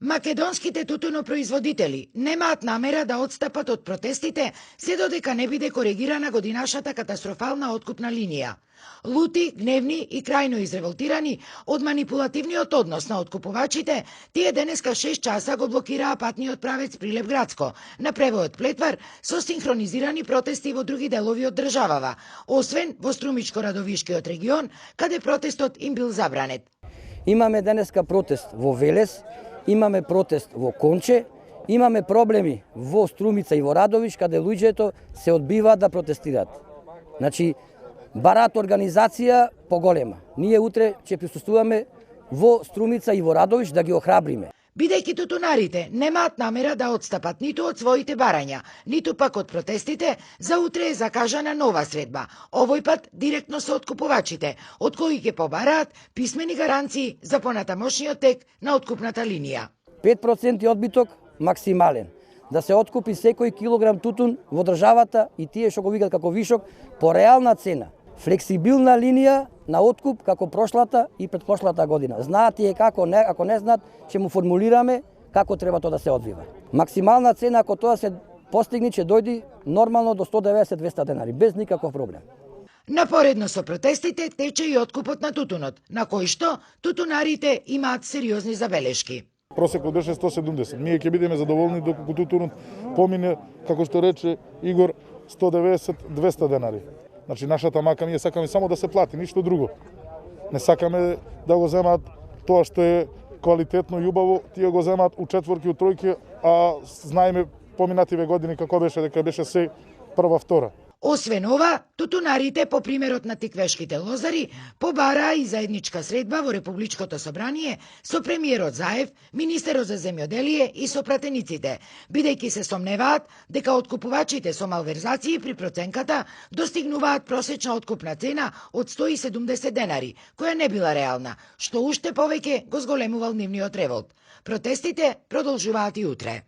Македонските тутунопроизводители немаат намера да отстапат од протестите се додека не биде коригирана годинашната катастрофална откупна линија. Лути, гневни и крајно изреволтирани од манипулативниот однос на откупувачите, тие денеска 6 часа го блокираа патниот правец Прилеп-Градско на превојот Плетвар со синхронизирани протести во други делови од државава, освен во Струмичко-Радовишкиот регион, каде протестот им бил забранет. Имаме денеска протест во Велес, имаме протест во Конче, имаме проблеми во Струмица и во Радовиш, каде луѓето се одбиваат да протестираат. Значи, барат организација поголема. Ние утре ќе присуствуваме во Струмица и во Радовиш да ги охрабриме. Бидејќи тутунарите немаат намера да отстапат ниту од своите барања, ниту пак од протестите, за утре е закажана нова средба, овој пат директно со откупувачите, од кои ќе побараат писмени гаранции за понатамошниот тек на откупната линија. 5% одбиток максимален. Да се откупи секој килограм тутун во државата и тие што го викаат како вишок по реална цена. Флексибилна линија на откуп како прошлата и предпошлата година. Знаат тие како, ако не знаат, ќе му формулираме како треба тоа да се одвива. Максимална цена, ако тоа се постигне, ќе дојди нормално до 190-200 денари, без никаков проблем. Напоредно со протестите тече и откупот на тутунот, на кој што тутунарите имаат сериозни забелешки. Просекот беше 170. Ние ќе бидеме задоволни доколку тутунот помине, како што рече Игор, 190-200 денари. Значи, нашата мака, ние сакаме само да се плати, ништо друго. Не сакаме да го земаат тоа што е квалитетно и убаво, тие го земаат у четворки, у тројки, а знаеме поминативе години како беше, дека беше се прва, втора. Освен ова, тутунарите, по примерот на тиквешките лозари, побараа и заедничка средба во Републичкото собрание со премиерот Заев, министерот за земјоделие и со пратениците, бидејќи се сомневаат дека откупувачите со малверзации при проценката достигнуваат просечна откупна цена од 170 денари, која не била реална, што уште повеќе го зголемувал нивниот револт. Протестите продолжуваат и утре.